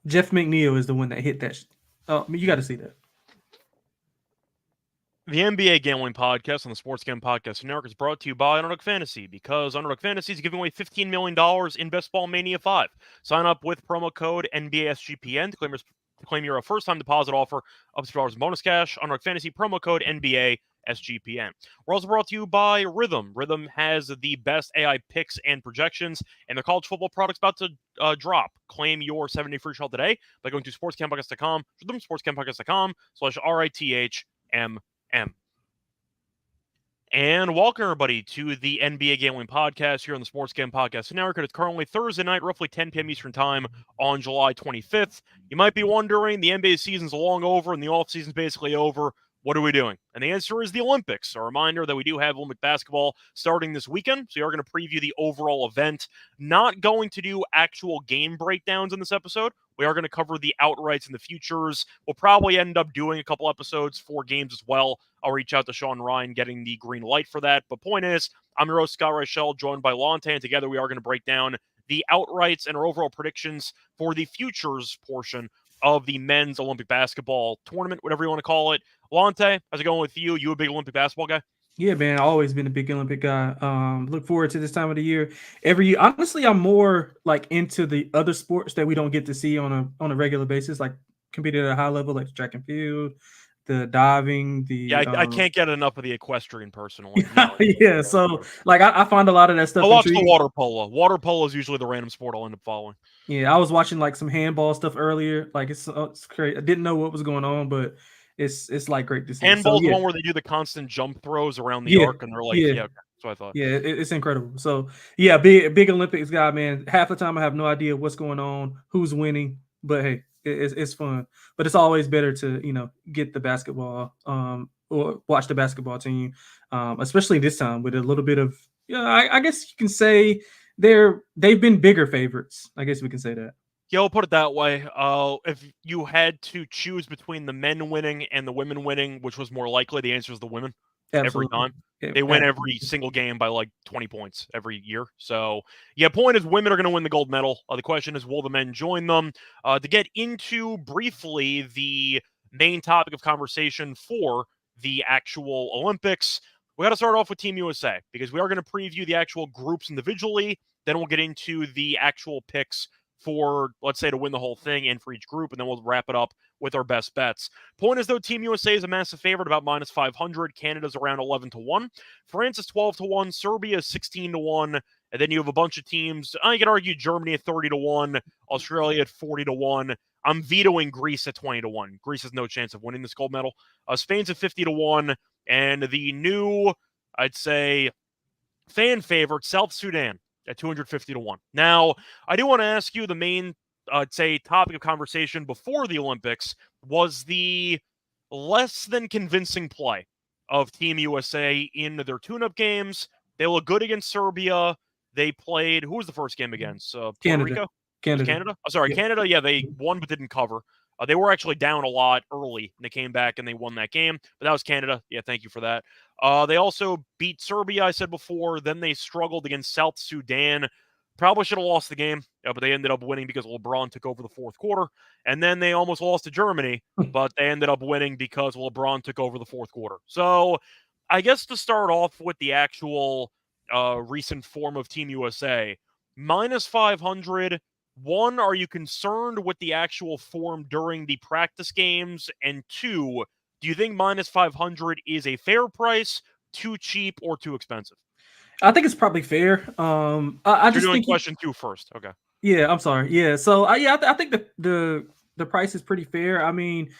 Jeff McNeil is the one that hit that. Oh, you got to see that. The NBA Gambling Podcast on the Sports Gambling Podcast Network is brought to you by Underdog Fantasy, because Underdog Fantasy is giving away $15 million in Best Ball Mania 5. Sign up with promo code NBA SGPN to claim your first-time deposit offer up to $2 in bonus cash. Underdog Fantasy, promo code NBA SGPN. We're also brought to you by Rhythm. Rhythm has the best AI picks and projections, and their college football product's about to drop. Claim your 7-day free trial today by going to sportscampodcast.com, sportscampodcast.com/RITHM. And welcome, everybody, to the NBA Gambling Podcast here on the Sports Gambling Podcast Network. It's currently Thursday night, roughly 10 p.m. Eastern Time on July 25th. You might be wondering, the NBA season's long over and the offseason's basically over. What are we doing? And the answer is the Olympics. A reminder that we do have Olympic basketball starting this weekend, so we are going to preview the overall event. Not going to do actual game breakdowns in this episode. We are going to cover the outrights and the futures. We'll probably end up doing a couple episodes for games as well. I'll reach out to Sean Ryan getting the green light for that. But point is, I'm your host, Scott Reichel, joined by Lonte, and together we are going to break down the outrights and our overall predictions for the futures portion of the men's Olympic basketball tournament, whatever you want to call it. Lonte, how's it going with you? You a big Olympic basketball guy? Yeah, man, I've always been a big Olympic guy. Look forward to this time of the year. Every year, honestly, I'm more like into the other sports that we don't get to see on a regular basis, like competing at a high level, like track and field, the diving, Yeah, I can't get enough of the equestrian personally. No, yeah. So like I find a lot of that stuff I watch the intriguing. water polo. Water polo is usually the random sport I'll end up following. Yeah, I was watching like some handball stuff earlier. Like it's crazy. I didn't know what was going on, but it's like great to see. Handball's So, the one where they do the constant jump throws around the yeah, arc, and they're like, yeah, yeah, okay, that's what I thought. yeah. It's incredible. So yeah, big Olympics guy, man. Half the time I have no idea what's going on, who's winning, but hey, it's fun. But it's always better to get the basketball, or watch the basketball team, especially this time with a little bit of I guess you can say they've been bigger favorites. I guess we can say that. Yeah, we'll put it that way. If you had to choose between the men winning and the women winning, which was more likely, the answer is the women. Every Absolutely. time. They win every single game by like 20 points every year. So, yeah, point is women are going to win the gold medal. The question is, will the men join them? To get into briefly the main topic of conversation for the actual Olympics, we got to start off with Team USA, because we are going to preview the actual groups individually. Then we'll get into the actual picks for, let's say, to win the whole thing and for each group, and then we'll wrap it up with our best bets. Point is, though, Team USA is a massive favorite, about minus 500. Canada's around 11-1. France is 12-1. Serbia is 16-1. And then you have a bunch of teams. You can argue Germany at 30-1. Australia at 40-1. I'm vetoing Greece at 20-1. Greece has no chance of winning this gold medal. Spain's at 50-1. And the new, I'd say, fan favorite, South Sudan, at 250-1. Now, I do want to ask you, the main, I'd say, topic of conversation before the Olympics was the less than convincing play of Team USA in their tune-up games. They look good against Serbia. They played, who was the first game against? Puerto Canada. Rico? Canada. Oh, sorry, Yeah. Canada. Yeah, they won but didn't cover. They were actually down a lot early, and they came back and they won that game. But that was Canada. Yeah, thank you for that. They also beat Serbia, I said before. Then they struggled against South Sudan. Probably should have lost the game, but they ended up winning because LeBron took over the fourth quarter. And then they almost lost to Germany, but they ended up winning because LeBron took over the fourth quarter. So I guess to start off with the actual recent form of Team USA, minus 500. One, are you concerned with the actual form during the practice games? And two, do you think minus 500 is a fair price, too cheap, or too expensive? I think it's probably fair. I You're just doing think question two first. Okay. yeah, I'm sorry. Yeah, so I think the price is pretty fair. I mean,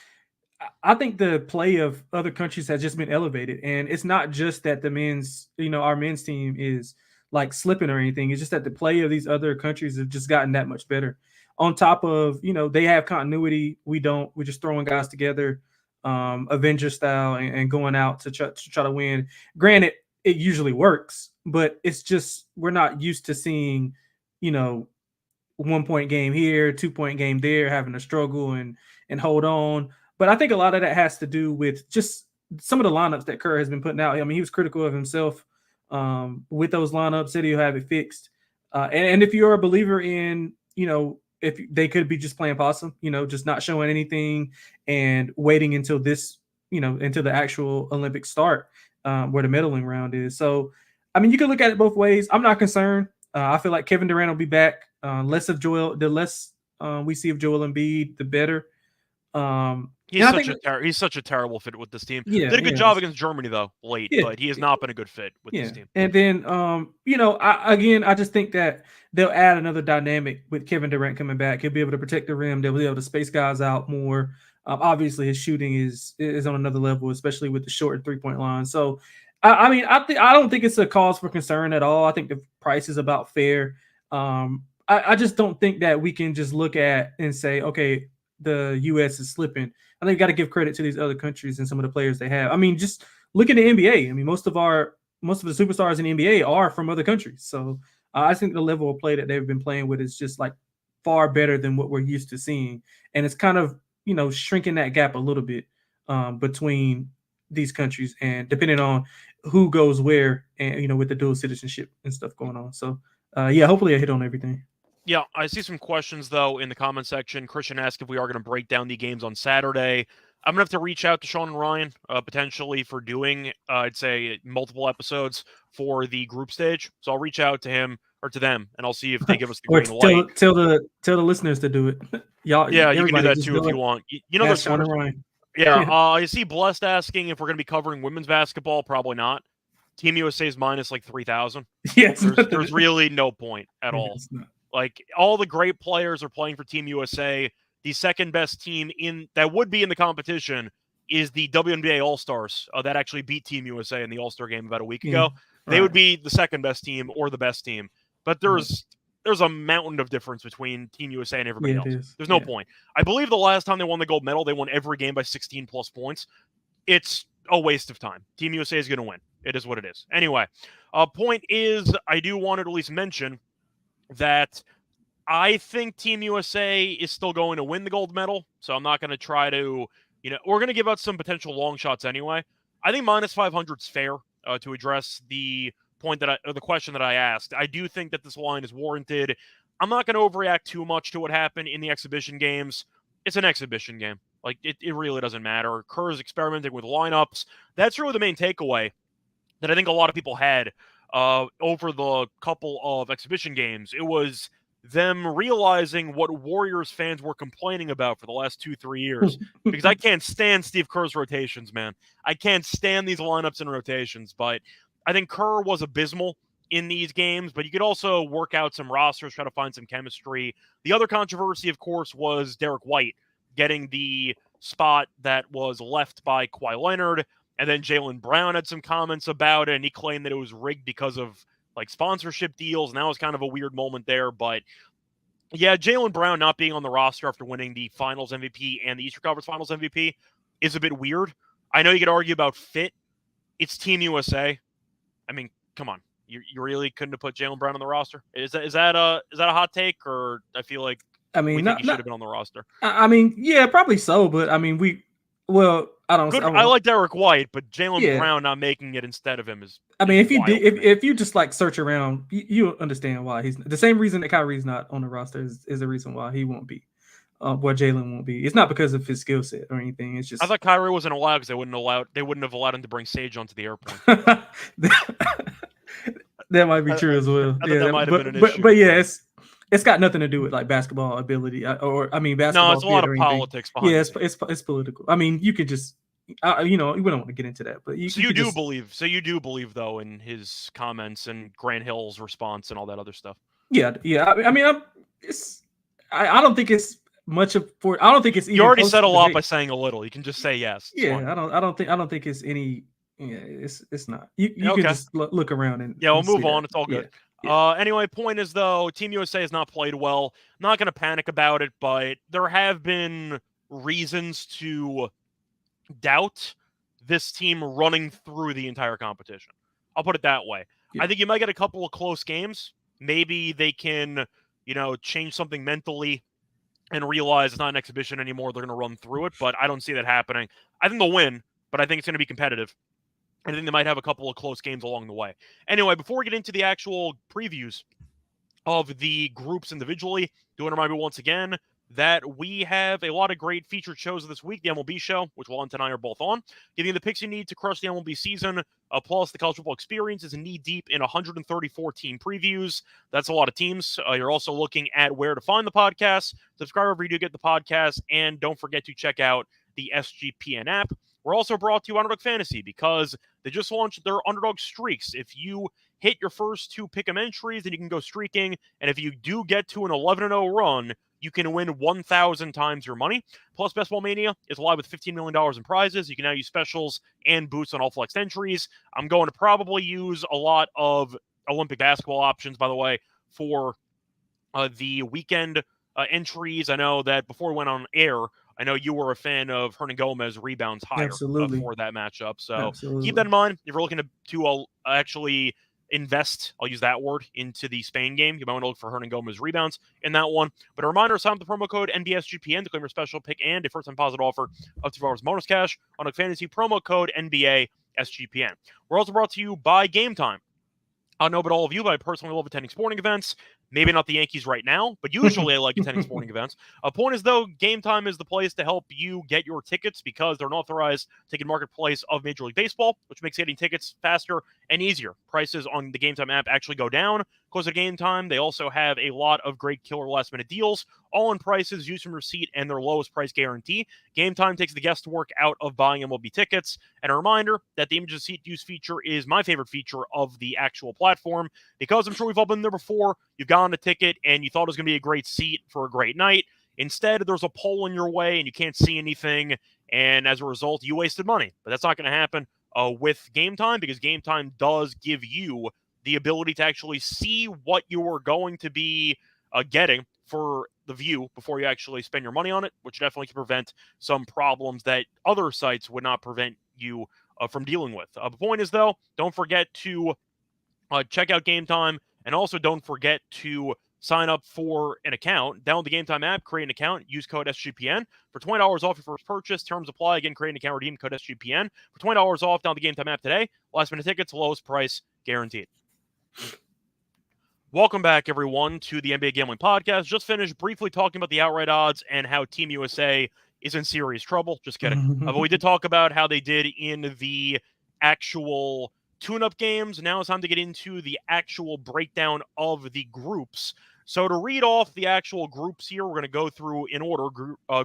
I think the play of other countries has just been elevated, and it's not just that our men's team is like slipping or anything. It's just that the play of these other countries have just gotten that much better. On top of they have continuity. We don't. We're just throwing guys together, Avenger style, and going out to try to win. Granted, it usually works, but it's just we're not used to seeing, 1 point game here, 2 point game there, having to struggle and hold on. But I think a lot of that has to do with just some of the lineups that Kerr has been putting out. I mean, he was critical of himself with those lineups, said he'll have it fixed. And if you're a believer in, if they could be just playing possum, just not showing anything and waiting until this, until the actual Olympic start, where the medaling round is. So, I mean, you can look at it both ways. I'm not concerned. I feel like Kevin Durant will be back. The less we see of Joel Embiid, the better. He's such a terrible fit with this team. Yeah, Did a good job against Germany though, late, but he has not been a good fit with this team. And then, I just think that they'll add another dynamic with Kevin Durant coming back. He'll be able to protect the rim. They'll be able to space guys out more. Obviously, his shooting is on another level, especially with the short 3-point line. So, I don't think it's a cause for concern at all. I think the price is about fair. I just don't think that we can just look at and say, okay, the U.S. is slipping. I think you got to give credit to these other countries and some of the players they have. I mean, just look at the NBA. I mean, most of the superstars in the NBA are from other countries. So I think the level of play that they've been playing with is just like far better than what we're used to seeing. And it's kind of, shrinking that gap a little bit between these countries, and depending on who goes where, and, with the dual citizenship and stuff going on. So hopefully I hit on everything. Yeah, I see some questions, though, in the comment section. Christian asked if we are going to break down the games on Saturday. I'm going to have to reach out to Sean and Ryan, potentially for doing, I'd say, multiple episodes for the group stage. So I'll reach out to him or to them, and I'll see if they give us the green light. Tell the listeners to do it. Y'all, yeah, you can do that, too, if you want. There's Sean and Ryan. Yeah, I see Blessed asking if we're going to be covering women's basketball. Probably not. Team USA is minus like 3,000. Yes. There's really no point at all. Like, all the great players are playing for Team USA. The second best team that would be in the competition is the WNBA All-Stars that actually beat Team USA in the All-Star game about a week ago. They would be the second best team or the best team. But there's a mountain of difference between Team USA and everybody else. There's no point. I believe the last time they won the gold medal, they won every game by 16-plus points. It's a waste of time. Team USA is going to win. It is what it is. Anyway, point is, I do want to at least mention that I think Team USA is still going to win the gold medal, so I'm not going to try to, we're going to give out some potential long shots anyway. I think minus 500 is fair to address the point or the question that I asked. I do think that this line is warranted. I'm not going to overreact too much to what happened in the exhibition games. It's an exhibition game. Like, it really doesn't matter. Kerr's experimenting with lineups. That's really the main takeaway that I think a lot of people had over the couple of exhibition games. It was them realizing what Warriors fans were complaining about for the last 2-3 years. Because I can't stand Steve Kerr's rotations, man. I can't stand these lineups and rotations. But I think Kerr was abysmal in these games. But you could also work out some rosters, try to find some chemistry. The other controversy, of course, was Derek White getting the spot that was left by Kawhi Leonard. And then Jaylen Brown had some comments about it, and he claimed that it was rigged because of like sponsorship deals, and that was kind of a weird moment there. But yeah, Jaylen Brown not being on the roster after winning the Finals MVP and the Eastern Conference Finals MVP is a bit weird. I know you could argue about fit. It's Team USA. I mean, come on, you really couldn't have put Jaylen Brown on the roster? Is that a hot take, or I feel like he should have been on the roster? I mean, yeah, probably so, but I mean, I don't. I like Derek White, but Jaylen Brown not making it instead of him is. I mean, if you just like search around, you understand why he's the same reason that Kyrie's not on the roster is the reason why he won't be, why Jaylen won't be. It's not because of his skill set or anything. It's just I thought Kyrie wasn't allowed because they wouldn't have allowed him to bring Sage onto the airplane. That might be true as well. That might have been an issue. But yeah, it's got nothing to do with like basketball ability basketball. No, it's a lot of politics behind it. Yeah, it's political. I mean, you could just, we don't want to get into that, but you do believe though in his comments and Grant Hill's response and all that other stuff. Yeah. I mean, I don't think it's much of for. I don't think it's. You already said a lot by saying a little. You can just say yes. Yeah, I don't think it's any. Yeah, it's not. You can just look around and we'll move on. That. It's all good. Yeah. Anyway, point is though, Team USA has not played well. Not going to panic about it, but there have been reasons to doubt this team running through the entire competition. I'll put it that way. Yeah. I think you might get a couple of close games. Maybe they can, change something mentally and realize it's not an exhibition anymore. They're going to run through it, but I don't see that happening. I think they'll win, but I think it's going to be competitive. I think they might have a couple of close games along the way. Anyway, before we get into the actual previews, of the groups individually. Do want to remind you once again that we have a lot of great featured shows this week. The MLB show, which Lonte and I are both on, giving you the picks you need to crush the MLB season, plus the college football experience is knee-deep in 134 team previews. That's a lot of teams. You're also looking at where to find the podcast. Subscribe wherever you do get the podcast, and don't forget to check out the SGPN app. We're also brought to you Underdog Fantasy because they just launched their Underdog Streaks. If you hit your first 2 pick'em entries, then you can go streaking. And if you do get to an 11-0 run, you can win 1,000 times your money. Plus, Best Ball Mania is live with $15 million in prizes. You can now use specials and boosts on all flex entries. I'm going to probably use a lot of Olympic basketball options, by the way, for the weekend entries. I know that before we went on air, I know you were a fan of Hernan Gomez rebounds higher for that matchup. So keep that in mind. If you're looking to actually invest, I'll use that word, into the Spain game, you might want to look for Hernan Gomez rebounds in that one. But a reminder, sign up the promo code NBSGPN to claim your special pick and a first-time deposit offer up to $2 bonus cash on a fantasy promo code NBASGPN. We're also brought to you by Game Time. I don't know about all of you, but I personally love attending sporting events. Maybe not the Yankees right now, but usually I like attending sporting events. A point is, though, Game Time is the place to help you get your tickets because they're an authorized ticket marketplace of Major League Baseball, which makes getting tickets faster and easier. Prices on the Game Time app actually go down because of Game Time. They also have a lot of great killer last-minute deals, all in prices, use from receipt, and their lowest price guarantee. Game Time takes the guesswork out of buying MLB tickets. And a reminder that the image of seat use feature is my favorite feature of the actual platform because I'm sure we've all been there before. You've gotten a ticket and you thought it was going to be a great seat for a great night. Instead, there's a pole in your way and you can't see anything. And as a result, you wasted money. But that's not going to happen with Game Time because Game Time does give you the ability to actually see what you are going to be getting for the view before you actually spend your money on it, which definitely can prevent some problems that other sites would not prevent you from dealing with. The point is, though, don't forget to check out Game Time, and also don't forget to sign up for an account. Download the Game Time app, create an account, use code SGPN for $20 off your first purchase. Terms apply. Again, create an account, redeem code SGPN for $20 off. Download the Game Time app today. Last minute tickets, lowest price guaranteed. Welcome back, everyone, to the NBA Gambling Podcast. Just finished briefly talking about the outright odds and how Team USA is in serious trouble. Just kidding. But we did talk about how they did in the actual tune-up games. Now it's time to get into the actual breakdown of the groups. So to read off the actual groups here, we're going to go through in order,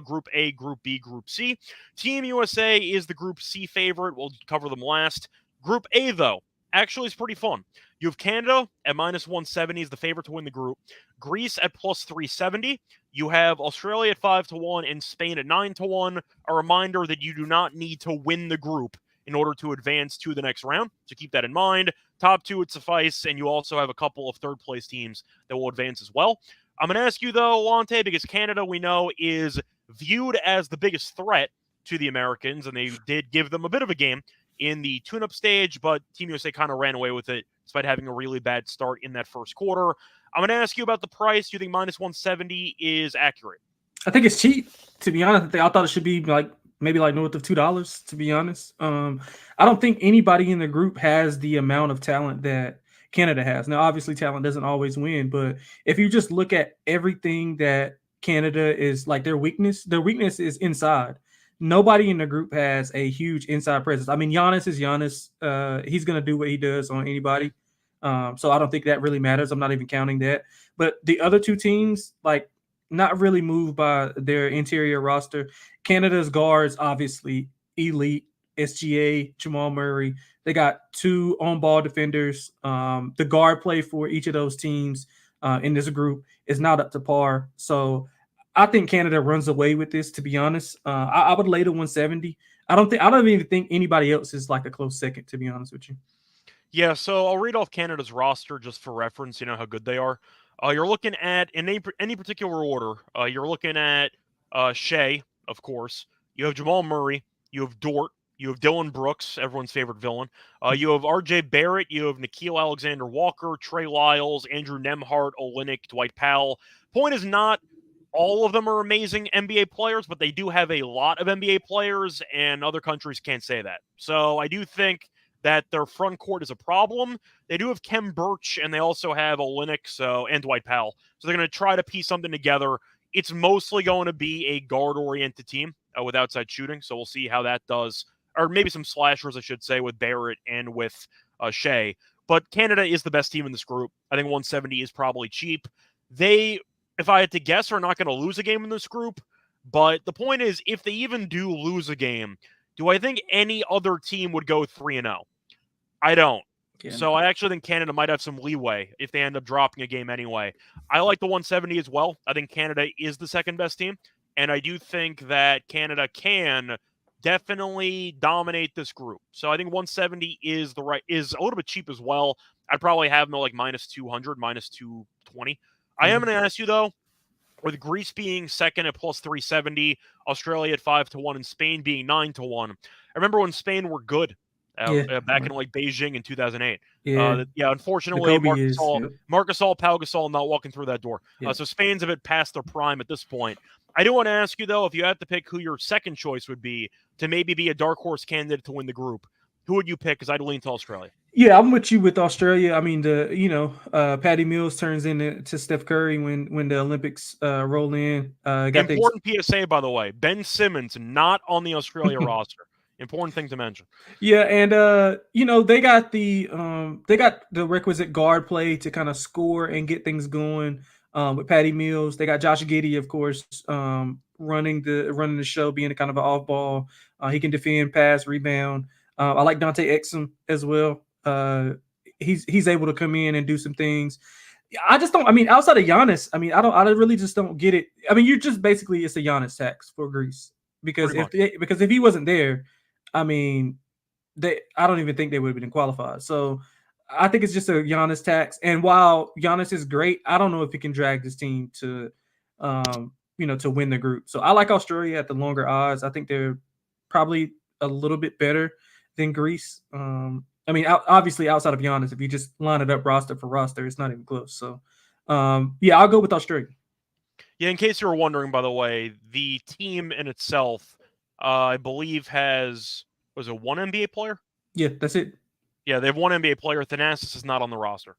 Group A, Group B, Group C. Team USA is the Group C favorite. We'll cover them last. Group A, though, actually is pretty fun. You have Canada at minus 170 is the favorite to win the group. Greece at plus 370. You have Australia at 5-1 and Spain at 9-1. A reminder that you do not need to win the group in order to advance to the next round. So keep that in mind. Top 2 would suffice, and you also have a couple of third-place teams that will advance as well. I'm going to ask you, though, Lonte, because Canada, we know, is viewed as the biggest threat to the Americans, and they did give them a bit of a game in the tune-up stage, but Team USA kind of ran away with it despite having a really bad start in that first quarter. I'm going to ask you about the price. Do you think minus 170 is accurate? I think it's cheap, to be honest. I thought it should be maybe north of $2, to be honest. I don't think anybody in the group has the amount of talent that Canada has. Now, obviously, talent doesn't always win, but if you just look at everything that Canada is their weakness is inside. Nobody in the group has a huge inside presence. I mean, Giannis is Giannis. He's going to do what he does on anybody. So I don't think that really matters. I'm not even counting that. But the other two teams, not really moved by their interior roster. Canada's guards, obviously, elite. SGA, Jamal Murray. They got 2 on-ball defenders. The guard play for each of those teams in this group is not up to par. So I think Canada runs away with this, to be honest. I would lay to 170. I don't even think anybody else is a close second, to be honest with you. Yeah, so I'll read off Canada's roster just for reference, you know how good they are. You're looking at, in any particular order, you're looking at Shea, of course. You have Jamal Murray. You have Dort. You have Dylan Brooks, everyone's favorite villain. You have R.J. Barrett. You have Nickeil Alexander-Walker, Trey Lyles, Andrew Nembhard, Olynyk, Dwight Powell. Point is not all of them are amazing NBA players, but they do have a lot of NBA players, and other countries can't say that. So I do think that their front court is a problem. They do have Kem Birch, and they also have Olynyk and Dwight Powell. So they're going to try to piece something together. It's mostly going to be a guard-oriented team with outside shooting, so we'll see how that does. Or maybe some slashers, I should say, with Barrett and with Shea. But Canada is the best team in this group. I think 170 is probably cheap. They, if I had to guess, are not going to lose a game in this group. But the point is, if they even do lose a game, do I think any other team would go 3-0? I don't. Yeah. So I actually think Canada might have some leeway if they end up dropping a game anyway. I like the 170 as well. I think Canada is the second best team. And I do think that Canada can definitely dominate this group. So I think 170 is a little bit cheap as well. I'd probably have them like minus 200, minus 220. I am going to ask you, though, with Greece being second at plus 370, Australia at 5-1, and Spain being 9-1. I remember when Spain were good back in like Beijing in 2008. Unfortunately, Marc Gasol, Pau Gasol not walking through that door. So Spain's a bit past their prime at this point. I do want to ask you, though, if you had to pick who your second choice would be to maybe be a dark horse candidate to win the group, who would you pick? Because I'd lean to Australia. Yeah, I'm with you with Australia. I mean, Patty Mills turns into Steph Curry when the Olympics roll in. Important PSA, by the way. Ben Simmons not on the Australia roster. Important thing to mention. Yeah, and they got the requisite guard play to kind of score and get things going. With Patty Mills, they got Josh Giddey, of course, running the show, being a kind of an off ball. He can defend, pass, rebound. I like Dante Exum as well. He's able to come in and do some things. I just don't. I mean, outside of Giannis, I mean, I really just don't get it. I mean, you're just basically it's a Giannis tax for Greece because if he wasn't there, I mean, I don't even think they would have been qualified. So I think it's just a Giannis tax. And while Giannis is great, I don't know if he can drag this team to win the group. So I like Australia at the longer odds. I think they're probably a little bit better than Greece. I mean, obviously outside of Giannis, if you just line it up roster for roster, it's not even close. So, I'll go with Australia. Yeah, in case you were wondering, by the way, the team in itself, I believe was it one NBA player? Yeah, that's it. Yeah, they have one NBA player. Thanasis is not on the roster.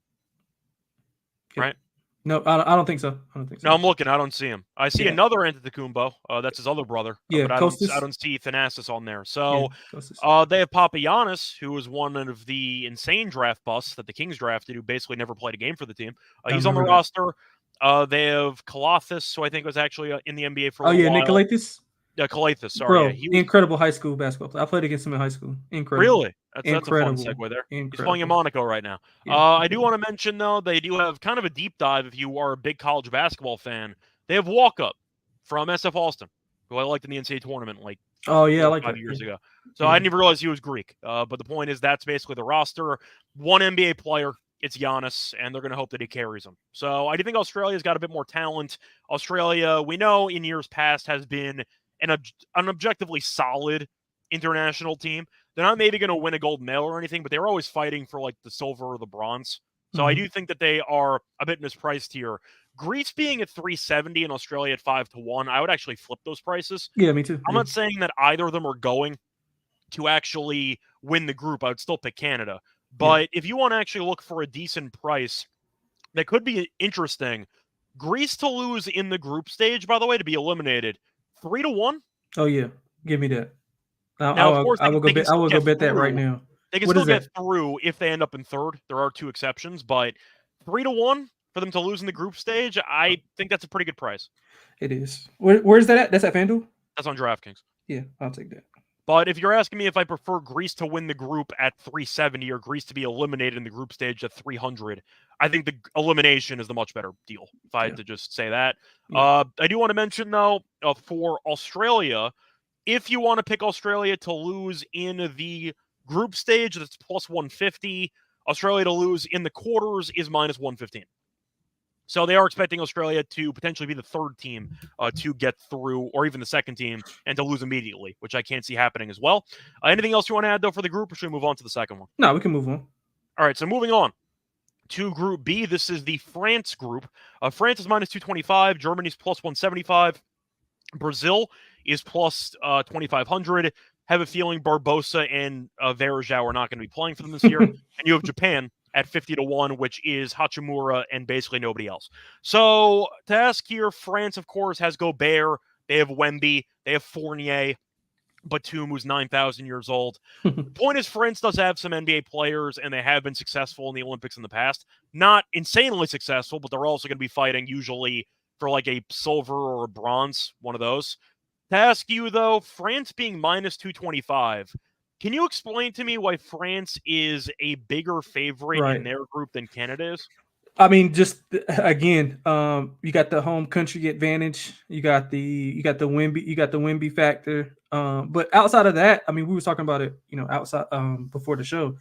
Yeah. Right? No, I don't think so. No, I'm looking. I don't see him. I see another Antetokounmpo. That's his other brother. Yeah, but I don't see Thanasis on there. So they have Papagiannis, who was one of the insane draft busts that the Kings drafted, who basically never played a game for the team. He's on the roster. They have Kalathis, who I think was actually in the NBA for a while. Oh, yeah, Nick Kalathis? Yeah, Kalathis, sorry. Bro, yeah, he was incredible high school basketball player. I played against him in high school. Incredible. Really? That's a fun segue there. Incredible. He's playing in Monaco right now. Yeah. I do want to mention, though, they do have kind of a deep dive if you are a big college basketball fan. They have Walkup from SF Austin, who I liked in the NCAA tournament like 5 years ago. So I didn't even realize he was Greek. But the point is that's basically the roster. One NBA player. It's Giannis, and they're going to hope that he carries them. So I do think Australia's got a bit more talent. Australia, we know in years past, has been an objectively solid international team. They're not maybe going to win a gold medal or anything, but they're always fighting for like the silver or the bronze. So I do think that they are a bit mispriced here. Greece being at 370 and Australia at 5-1, I would actually flip those prices. Yeah, me too. I'm not saying that either of them are going to actually win the group. I would still pick Canada. But if you want to actually look for a decent price that could be interesting, Greece to lose in the group stage, by the way, to be eliminated, 3-1. Oh yeah, give me that. Now, of course, I will go bet that right now. They can still get through if they end up in third. There are two exceptions, but 3-1 for them to lose in the group stage, I think that's a pretty good price. It is. Where's that at? That's at FanDuel? That's on DraftKings. Yeah, I'll take that. But if you're asking me if I prefer Greece to win the group at 370 or Greece to be eliminated in the group stage at 300, I think the elimination is the much better deal, if I had to just say that. I do want to mention, though, for Australia, if you want to pick Australia to lose in the group stage, that's plus 150. Australia to lose in the quarters is minus 115. So they are expecting Australia to potentially be the third team to get through, or even the second team, and to lose immediately, which I can't see happening as well. Anything else you want to add, though, for the group, or should we move on to the second one? No, we can move on. All right, so moving on to Group B. This is the France group. France is minus 225. Germany's plus 175. Brazil is plus 2,500. have a feeling Barbosa and Verjao are not going to be playing for them this year. And you have Japan at 50-1, which is Hachimura and basically nobody else. So to ask here, France, of course, has Gobert. They have Wemby. They have Fournier. Batum, who's 9,000 years old. The point is, France does have some NBA players, and they have been successful in the Olympics in the past. Not insanely successful, but they're also going to be fighting usually for like a silver or a bronze, one of those. To ask you, though, France being minus 225, can you explain to me why France is a bigger favorite in their group than Canada is? I mean, just again, you got the home country advantage. You got the Wemby factor. But outside of that, I mean, we were talking about it, outside before the show.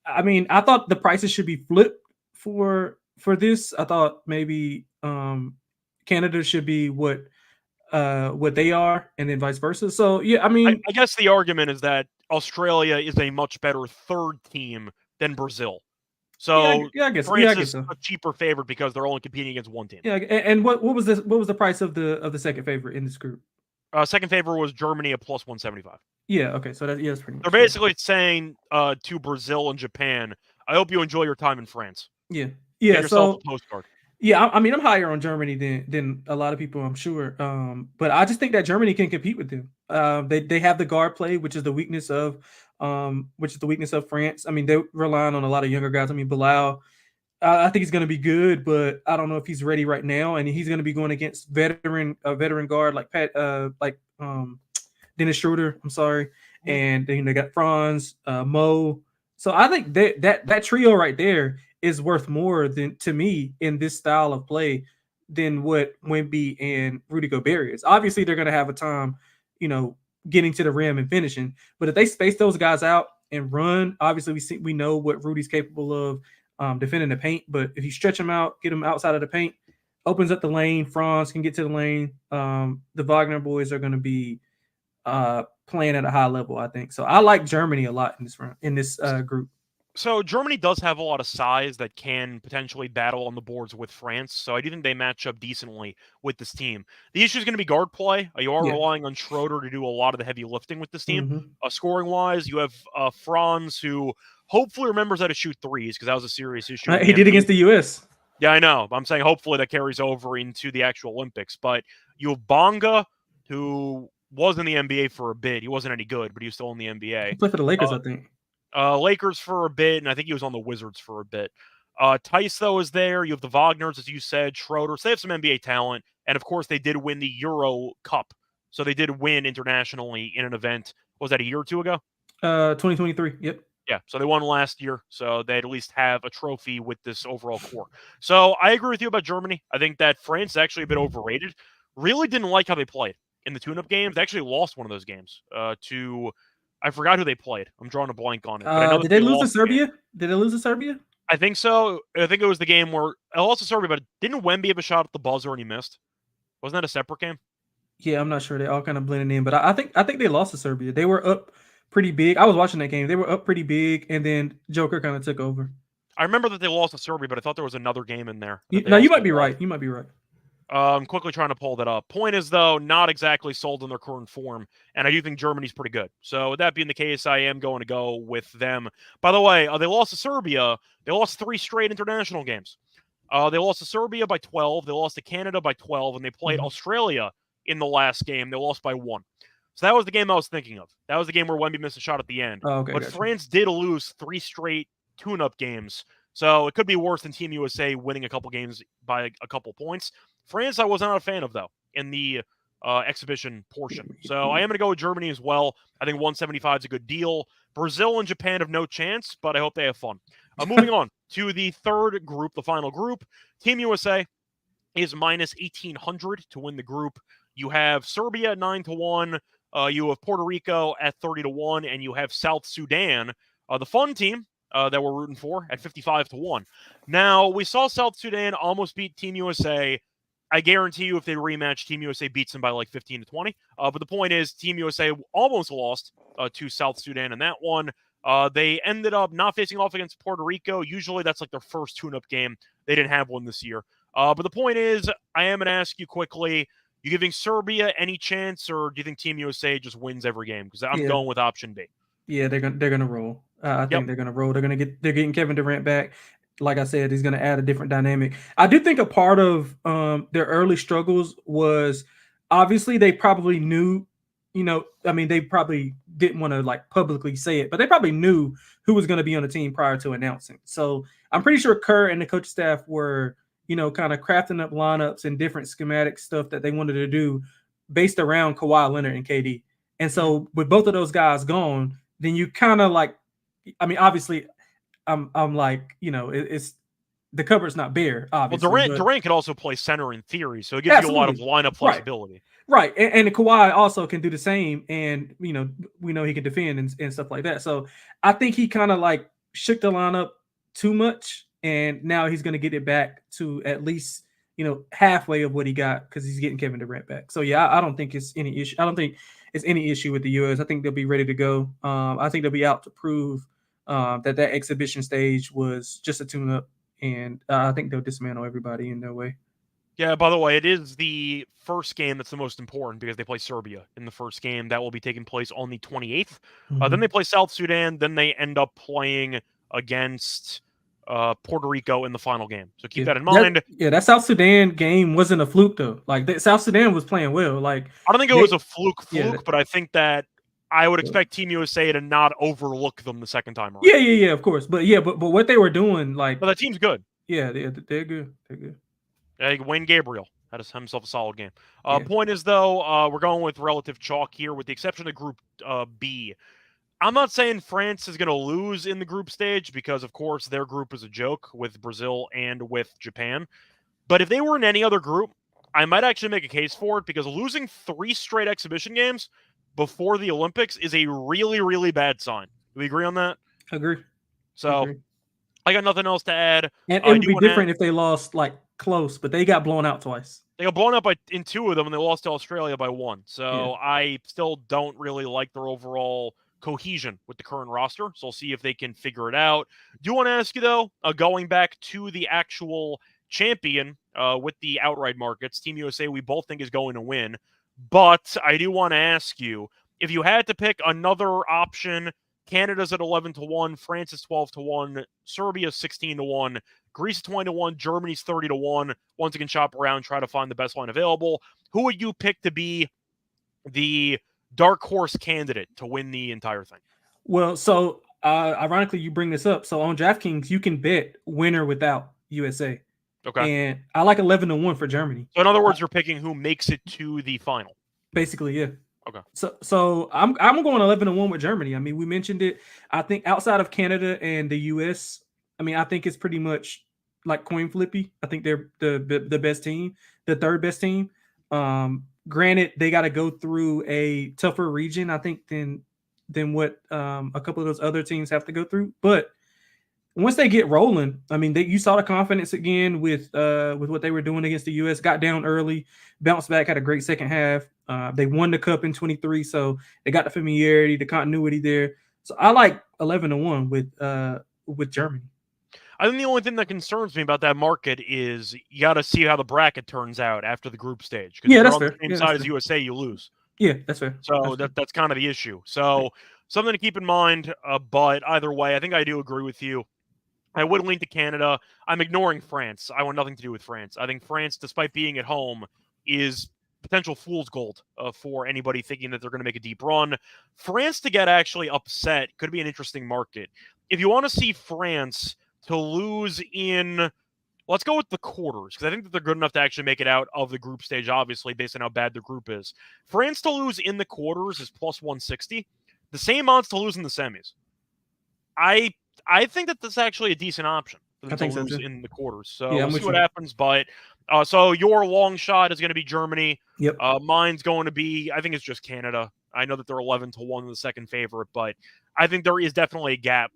I mean, I thought the prices should be flipped for this. I thought maybe Canada should be what they are, and then vice versa. So yeah, I mean, I guess the argument is that Australia is a much better third team than Brazil. So I guess France is so. a cheaper favorite because they're only competing against one team. Yeah, and what was this? What was the price of the second favorite in this group? Second favorite was Germany at plus 175. Yeah, okay, so that's pretty much. They're basically saying to Brazil and Japan, I hope you enjoy your time in France. Yeah. Get yourself a postcard. Yeah, I mean, I'm higher on Germany than a lot of people, I'm sure. But I just think that Germany can compete with them. They have the guard play, which is the weakness of France. I mean, they're relying on a lot of younger guys. I mean, Bilal, I think he's going to be good, but I don't know if he's ready right now. And he's going to be going against veteran guard like Dennis Schroeder. I'm sorry, and then they got Franz, Mo. So I think that trio right there is worth more than to me in this style of play than what Wemby and Rudy Gobert is. Obviously, they're going to have a time, getting to the rim and finishing. But if they space those guys out and run, obviously we know what Rudy's capable of defending the paint. But if you stretch them out, get them outside of the paint, opens up the lane. Franz can get to the lane. The Wagner boys are going to be playing at a high level, I think. So I like Germany a lot in this group. So Germany does have a lot of size that can potentially battle on the boards with France. So I do think they match up decently with this team. The issue is going to be guard play. You are relying on Schroeder to do a lot of the heavy lifting with this team. Mm-hmm. Scoring-wise, you have Franz, who hopefully remembers how to shoot threes because that was a serious issue. He did against the U.S. Yeah, I know. I'm saying hopefully that carries over into the actual Olympics. But you have Bonga, who was in the NBA for a bit. He wasn't any good, but he was still in the NBA. He played for the Lakers, I think. Lakers for a bit, and I think he was on the Wizards for a bit. Tice, though, is there. You have the Wagners, as you said, Schroeder. So they have some NBA talent. And, of course, they did win the Euro Cup. So they did win internationally in an event. Was that a year or two ago? 2023, yep. Yeah, so they won last year. So they at least have a trophy with this overall core. So I agree with you about Germany. I think that France is actually a bit overrated. Really didn't like how they played in the tune-up games. They actually lost one of those games to... I forgot who they played. I'm drawing a blank on it. But I know did they lose to Serbia? Did they lose to Serbia? I think so. I think it was the game where I lost to Serbia, but didn't Wemby have a shot at the buzzer and he missed? Wasn't that a separate game? Yeah, I'm not sure. They all kind of blended in, but I think they lost to Serbia. They were up pretty big. I was watching that game. They were up pretty big, and then Joker kind of took over. I remember that they lost to Serbia, but I thought there was another game in there. You might be right. You might be right. I'm quickly trying to pull that up. Point is, though, not exactly sold in their current form, and I do think Germany's pretty good. So with that being the case, I am going to go with them. By the way, they lost to Serbia. They lost 3 straight international games. They lost to Serbia by 12. They lost to Canada by 12, and they played Australia in the last game. They lost by 1. So that was the game I was thinking of. That was the game where Wemby missed a shot at the end. Oh, okay, but France did lose 3 straight tune-up games. So it could be worse than Team USA winning a couple games by a couple points. France, I was not a fan of, though, in the exhibition portion. So I am going to go with Germany as well. I think 175 is a good deal. Brazil and Japan have no chance, but I hope they have fun. Moving on to the third group, the final group. Team USA is minus 1,800 to win the group. You have Serbia at 9-1. You have Puerto Rico at 30-1, and you have South Sudan, the fun team that we're rooting for, at 55-1. Now, we saw South Sudan almost beat Team USA. I guarantee you if they rematch, Team USA beats them by like 15-20. But the point is, Team USA almost lost to South Sudan in that one. They ended up not facing off against Puerto Rico. Usually that's like their first tune-up game. They didn't have one this year. But the point is, I am going to ask you quickly, You giving Serbia any chance, or do you think Team USA just wins every game? Because I'm Yeah. going with option B. Yeah, they're gonna roll. I think they're gonna roll. They're getting Kevin Durant back. Like I said, he's gonna add a different dynamic. I do think a part of their early struggles was obviously they probably knew, I mean, they probably didn't want to like publicly say it, but they probably knew who was going to be on the team prior to announcing. So I'm pretty sure Kerr and the coach staff were, kind of crafting up lineups and different schematic stuff that they wanted to do based around Kawhi Leonard and KD. And so with both of those guys gone, then you kind of like, I mean, obviously, I'm like, it's the cupboard's not bare, obviously. Well, Durant can also play center in theory, so it gives you a lot of lineup flexibility. Right. And Kawhi also can do the same, and we know he can defend and stuff like that. So I think he kind of like shook the lineup too much, and now he's going to get it back to at least halfway of what he got because he's getting Kevin Durant back. So yeah, I don't think it's any issue. I don't think it's any issue with the US. I think they'll be ready to go. I think they'll be out to prove that exhibition stage was just a tune-up, and I think they'll dismantle everybody in their way. Yeah, by the way, it is the first game that's the most important because they play Serbia in the first game. That will be taking place on the 28th. Then they play South Sudan. Then they end up playing against Puerto Rico in the final game. So keep that in mind. That South Sudan game wasn't a fluke, though. Like, South Sudan was playing well. Like, I don't think it was a fluke, but I think that I would expect Team USA to not overlook them the second time around. Yeah, of course. But what they were doing, like... But that team's good. Yeah, they're good. They're good. Wayne Gabriel had himself a solid game. Point is, though, we're going with relative chalk here, with the exception of Group B. I'm not saying France is going to lose in the group stage because, of course, their group is a joke with Brazil and with Japan. But if they were in any other group, I might actually make a case for it because losing 3 straight exhibition games before the Olympics is a really, really bad sign. Do we agree on that? Agree. So I got nothing else to add. And it would be different if they lost like close, but they got blown out twice. They got blown out in 2 of them, and they lost to Australia by 1. So I still don't really like their overall cohesion with the current roster. So I'll see if they can figure it out. Do want to ask you, though, going back to the actual champion with the outright markets, Team USA, we both think is going to win. But I do want to ask you, if you had to pick another option, Canada's at 11-1, France is 12-1, Serbia's 16-1, Greece 20-1, Germany's 30-1. Once again, shop around, try to find the best line available. Who would you pick to be the dark horse candidate to win the entire thing? Well, so ironically, you bring this up. So on DraftKings, you can bet winner without USA. Okay. And I like 11-1 for Germany. So in other words, you're picking who makes it to the final. Basically, yeah. Okay. So I'm going 11-1 with Germany. I mean, we mentioned it. I think outside of Canada and the US, I mean, I think it's pretty much like coin flippy. I think they're the best team, the third best team. Granted, they got to go through a tougher region, I think, than what a couple of those other teams have to go through. But once they get rolling, I mean, you saw the confidence again with what they were doing against the U.S. Got down early, bounced back, had a great second half. They won the cup in 23, so they got the familiarity, the continuity there. So I like 11-1 with Germany. I think the only thing that concerns me about that market is you got to see how the bracket turns out after the group stage. Yeah, that's fair. On the same side as USA, you lose. Yeah, that's fair. So that's kind of the issue. So something to keep in mind. But either way, I think I do agree with you. I would lean to Canada. I'm ignoring France. I want nothing to do with France. I think France, despite being at home, is potential fool's gold for anybody thinking that they're going to make a deep run. France to get actually upset could be an interesting market. If you want to see France to lose in, let's go with the quarters, because I think that they're good enough to actually make it out of the group stage, obviously, based on how bad their group is. France to lose in the quarters is plus 160. The same odds to lose in the semis. I think that that's actually a decent option for them to lose in the quarters. So we'll see what happens. But so your long shot is going to be Germany. Yep. Mine's going to be, I think it's just Canada. I know that they're 11-1 in the second favorite, but I think there is definitely a gap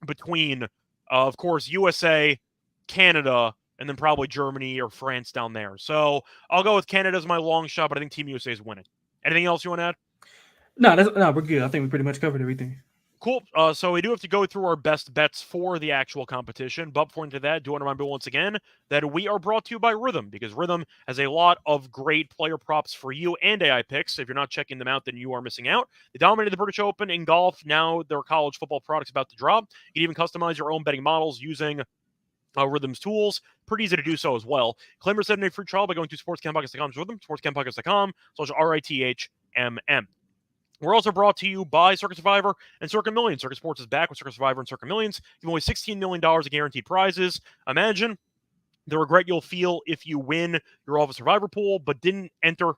between, of course, USA, Canada, and then probably Germany or France down there. So I'll go with Canada as my long shot, but I think Team USA is winning. Anything else you want to add? No, we're good. I think we pretty much covered everything. Cool. So we do have to go through our best bets for the actual competition. But before into that, do want to remind you once again that we are brought to you by Rhythm, because Rhythm has a lot of great player props for you and AI picks. If you're not checking them out, then you are missing out. They dominated the British Open in golf. Now their college football products about to drop. You can even customize your own betting models using Rhythm's tools. Pretty easy to do so as well. Claim your 7-day free trial by going to sportscamppockets.com/rhythm, sportscamppockets.com/RITHMM. We're also brought to you by Circuit Survivor and Circuit Millions. Circuit Sports is back with Circuit Survivor and Circuit Millions, giving away $16 million of guaranteed prizes. Imagine the regret you'll feel if you win your Office Survivor pool but didn't enter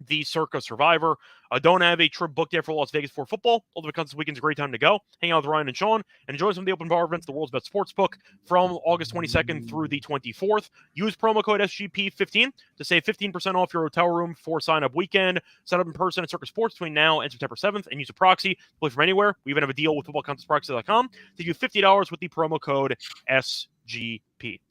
the Circa Survivor. Don't have a trip booked yet for Las Vegas for football, although because this weekend's a great time to go. Hang out with Ryan and Sean and enjoy some of the open bar events, the world's best sports book, from August 22nd through the 24th. Use promo code SGP15 to save 15% off your hotel room for sign-up weekend. Set up in person at Circa Sports between now and September 7th and use a proxy. Play from anywhere. We even have a deal with footballcontentsproxy.com to give you $50 with the promo code SGP.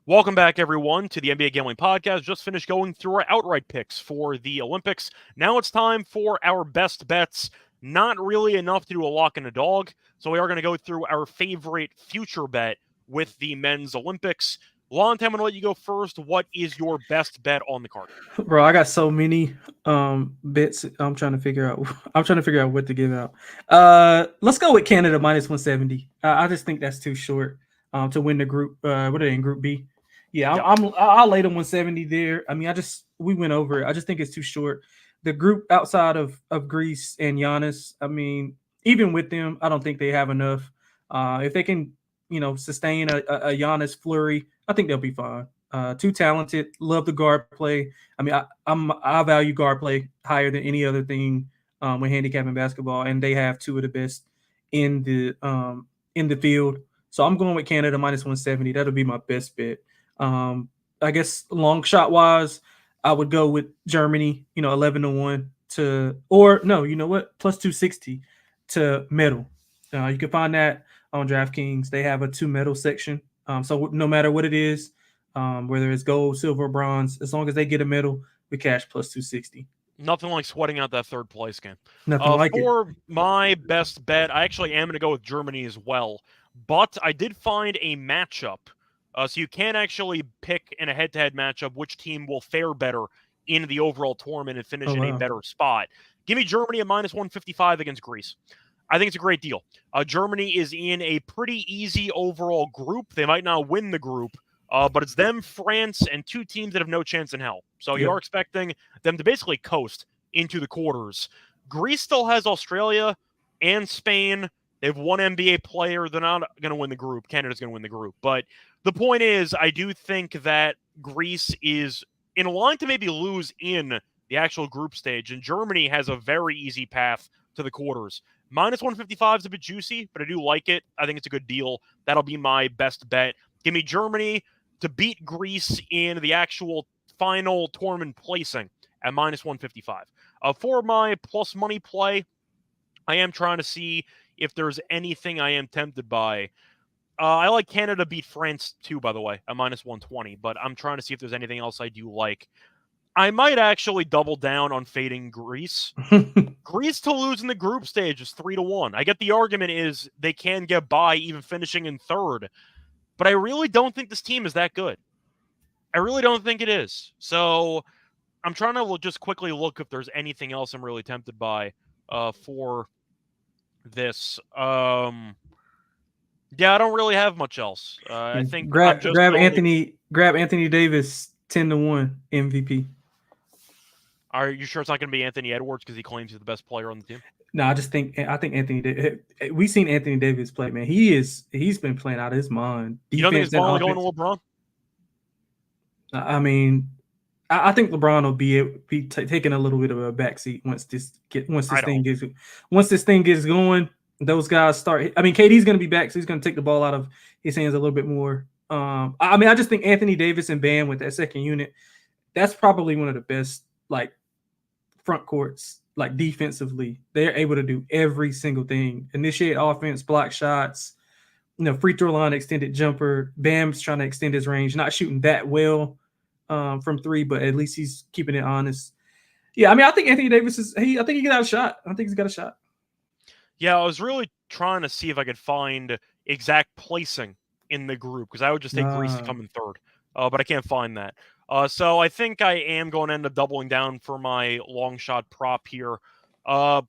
Welcome back, everyone, to the NBA Gambling Podcast. Just finished going through our outright picks for the Olympics. Now it's time for our best bets. Not really enough to do a lock and a dog, so we are going to go through our favorite future bet with the men's Olympics. Lonte, I'm going to let you go first. What is your best bet on the card? Bro, I got so many bets. I'm trying to figure out what to give out. Let's go with Canada minus 170. I just think that's too short to win the group. What are they in Group B? Yeah, I'll lay them 170 there. I mean, we went over it. I just think it's too short. The group outside of Greece and Giannis, I mean, even with them, I don't think they have enough. If they can, sustain a Giannis flurry, I think they'll be fine. Too talented. Love the guard play. I mean, I value guard play higher than any other thing when handicapping basketball, and they have two of the best in the field. So I'm going with Canada minus 170. That'll be my best bet. I guess long shot wise, I would go with Germany, 11-1 plus 260 to medal. You can find that on DraftKings. They have a 2 medal section. So no matter what it is, whether it's gold, silver, bronze, as long as they get a medal, we cash plus 260. Nothing like sweating out that third place game. Nothing like it. For my best bet, I actually am going to go with Germany as well. But I did find a matchup. So you can actually pick in a head-to-head matchup which team will fare better in the overall tournament and finish in a better spot. Give me Germany at minus 155 against Greece. I think it's a great deal. Germany is in a pretty easy overall group. They might not win the group, but it's them, France, and two teams that have no chance in hell. So you are expecting them to basically coast into the quarters. Greece still has Australia and Spain. They have one NBA player. They're not going to win the group. Canada's going to win the group. But the point is, I do think that Greece is in line to maybe lose in the actual group stage, and Germany has a very easy path to the quarters. Minus 155 is a bit juicy, but I do like it. I think it's a good deal. That'll be my best bet. Give me Germany to beat Greece in the actual final tournament placing at minus 155. For my plus money play, I am trying to see if there's anything I am tempted by. I like Canada beat France too, by the way, at minus 120, but I'm trying to see if there's anything else I do like. I might actually double down on fading Greece. Greece to lose in the group stage is 3-1. I get the argument is they can get by even finishing in third, but I really don't think this team is that good. I really don't think it is. So I'm trying to just quickly look if there's anything else I'm really tempted by for this. Yeah, I don't really have much else. I think grab Anthony Davis 10-1 MVP. Are you sure it's not going to be Anthony Edwards because he claims he's the best player on the team? No, I think Anthony. We've seen Anthony Davis play, man. He's been playing out of his mind. You don't think it's going to LeBron? I mean, I think LeBron will be taking a little bit of a backseat once this thing gets going. Those guys start. I mean, KD's going to be back, so he's going to take the ball out of his hands a little bit more. I just think Anthony Davis and Bam with that second unit, that's probably one of the best front courts, defensively. They're able to do every single thing: initiate offense, block shots, free throw line, extended jumper. Bam's trying to extend his range, not shooting that well from three, but at least he's keeping it honest. Yeah, I mean, I think Anthony Davis I think he got a shot. I think he's got a shot. Yeah, I was really trying to see if I could find exact placing in the group because I would just take Greece to come in third, but I can't find that. So I think I am going to end up doubling down for my long shot prop here.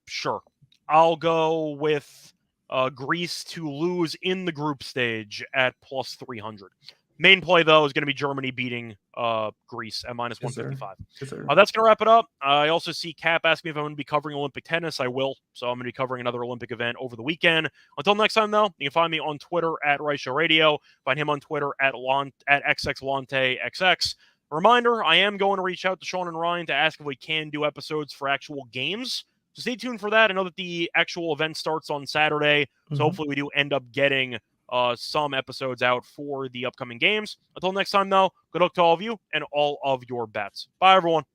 Sure. I'll go with Greece to lose in the group stage at plus 300. Main play, though, is going to be Germany beating Greece at minus 155. Yes, sir. That's going to wrap it up. I also see Cap asking me if I'm going to be covering Olympic tennis. I will. So I'm going to be covering another Olympic event over the weekend. Until next time, though, you can find me on Twitter at Reichel Radio. Find him on Twitter at XXLonteXX. Reminder, I am going to reach out to Sean and Ryan to ask if we can do episodes for actual games. So stay tuned for that. I know that the actual event starts on Saturday. So hopefully we do end up getting some episodes out for the upcoming games. Until next time, though, good luck to all of you and all of your bets. Bye, everyone.